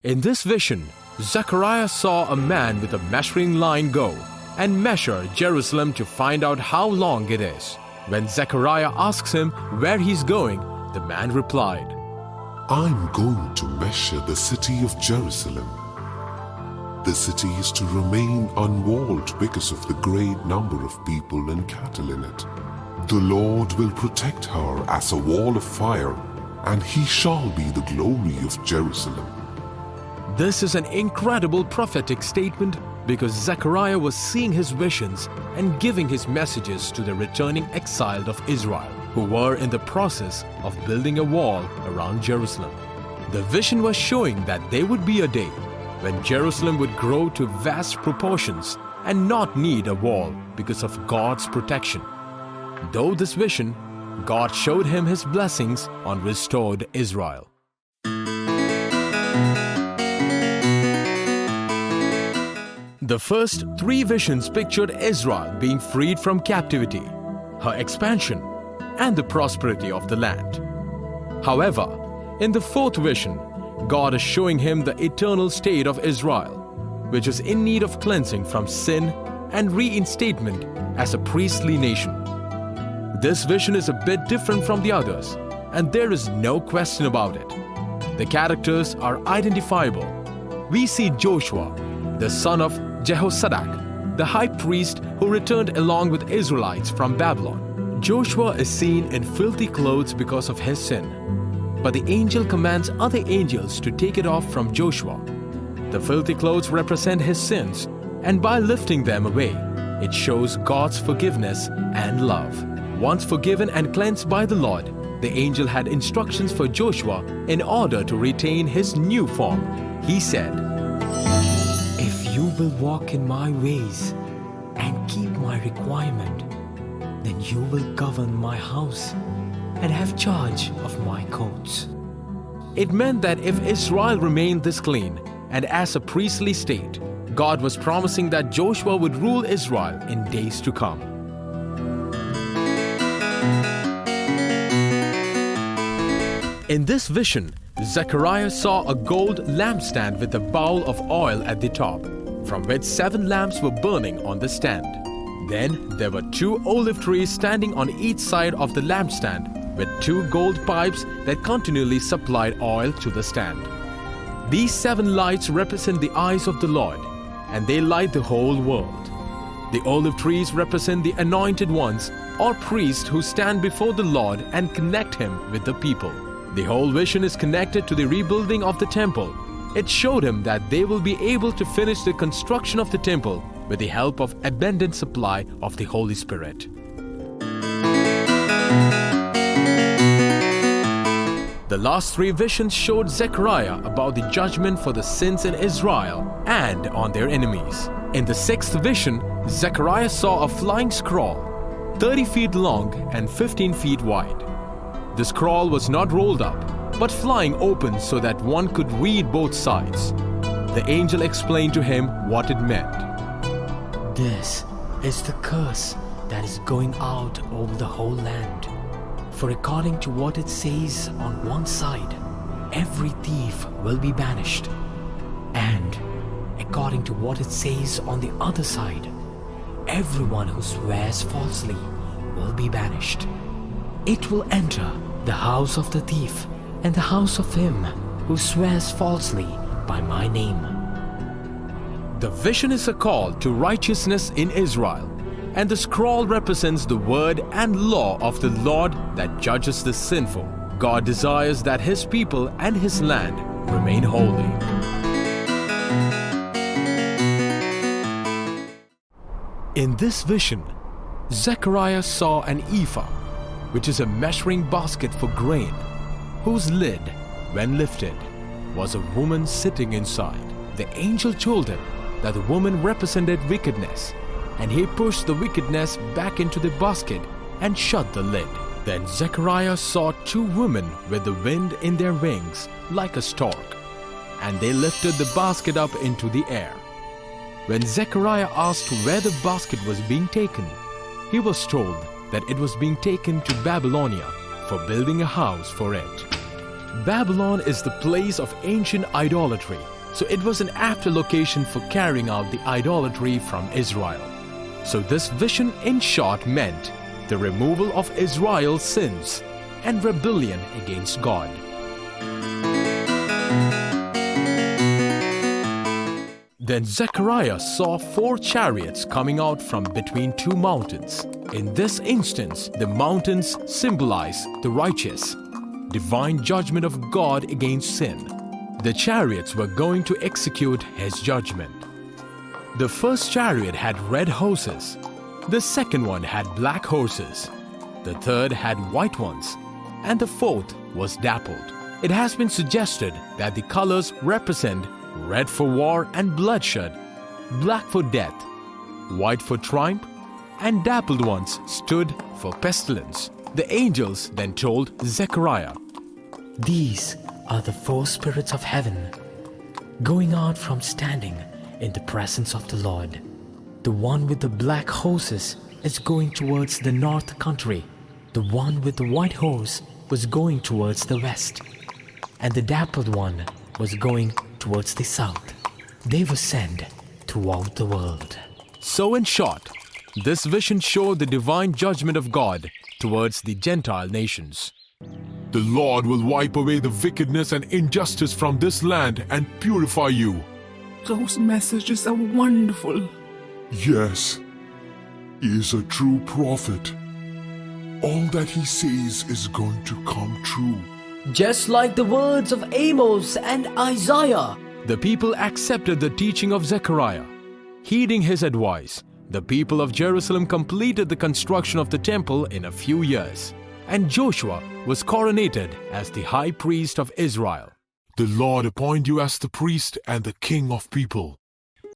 In this vision, Zechariah saw a man with a measuring line go and measure Jerusalem to find out how long it is. When Zechariah asks him where he's going, the man replied, I'm going to measure the city of Jerusalem. The city is to remain unwalled because of the great number of people and cattle in it. The Lord will protect her as a wall of fire, and he shall be the glory of Jerusalem. This is an incredible prophetic statement because Zechariah was seeing his visions and giving his messages to the returning exiled of Israel, who were in the process of building a wall around Jerusalem. The vision was showing that there would be a day when Jerusalem would grow to vast proportions and not need a wall because of God's protection. Though this vision, God showed him his blessings on restored Israel. The first three visions pictured Israel being freed from captivity, her expansion, and the prosperity of the land. However, in the fourth vision, God is showing him the eternal state of Israel, which is in need of cleansing from sin and reinstatement as a priestly nation. This vision is a bit different from the others, and there is no question about it. The characters are identifiable. We see Joshua, the son of Jehozadak, the high priest who returned along with Israelites from Babylon. Joshua is seen in filthy clothes because of his sin, but the angel commands other angels to take it off from Joshua. The filthy clothes represent his sins, and by lifting them away, it shows God's forgiveness and love. Once forgiven and cleansed by the Lord, the angel had instructions for Joshua in order to retain his new form. He said, "If you will walk in my ways and keep my requirement, then you will govern my house and have charge of my courts." It meant that if Israel remained this clean and as a priestly state, God was promising that Joshua would rule Israel in days to come. In this vision, Zechariah saw a gold lampstand with a bowl of oil at the top, from which 7 lamps were burning on the stand. Then there were 2 olive trees standing on each side of the lampstand, with 2 gold pipes that continually supplied oil to the stand. These 7 lights represent the eyes of the Lord, and they light the whole world. The olive trees represent the anointed ones, or priests who stand before the Lord and connect him with the people. The whole vision is connected to the rebuilding of the temple. It showed him that they will be able to finish the construction of the temple with the help of abundant supply of the Holy Spirit. The last 3 visions showed Zechariah about the judgment for the sins in Israel and on their enemies. In the 6th vision, Zechariah saw a flying scroll, 30 feet long and 15 feet wide. The scroll was not rolled up, but flying open so that one could read both sides. The angel explained to him what it meant. This is the curse that is going out over the whole land. For according to what it says on one side, every thief will be banished. And according to what it says on the other side, everyone who swears falsely will be banished. It will enter the house of the thief and the house of him who swears falsely by my name. The vision is a call to righteousness in Israel, and the scroll represents the word and law of the Lord that judges the sinful. God desires that his people and his land remain holy. In this vision, Zechariah saw an ephah, which is a measuring basket for grain, whose lid, when lifted, was a woman sitting inside. The angel told him that the woman represented wickedness, and he pushed the wickedness back into the basket and shut the lid. Then Zechariah saw 2 women with the wind in their wings like a stork, and they lifted the basket up into the air. When Zechariah asked where the basket was being taken, he was told that it was being taken to Babylonia for building a house for it. Babylon is the place of ancient idolatry, so it was an apt location for carrying out the idolatry from Israel. So this vision in short meant the removal of Israel's sins and rebellion against God. Then Zechariah saw 4 chariots coming out from between 2 mountains. In this instance, the mountains symbolize the righteous, divine judgment of God against sin. The chariots were going to execute his judgment. The first chariot had red horses. The second one had black horses. The third had white ones. And the fourth was dappled. It has been suggested that the colors represent red for war and bloodshed, black for death, white for triumph, and dappled ones stood for pestilence. The angels then told Zechariah, These are the 4 spirits of heaven, going out from standing in the presence of the Lord. The one with the black horses is going towards the north country. The one with the white horse was going towards the west, and the dappled one was going towards the south. They were sent throughout the world. So in short, this vision showed the divine judgment of God towards the Gentile nations. The Lord will wipe away the wickedness and injustice from this land and purify you. Those messages are wonderful. Yes, he is a true prophet. All that he says is going to come true. Just like the words of Amos and Isaiah. The people accepted the teaching of Zechariah. Heeding his advice, the people of Jerusalem completed the construction of the temple in a few years, and Joshua was coronated as the high priest of Israel. The Lord appoint you as the priest and the king of people.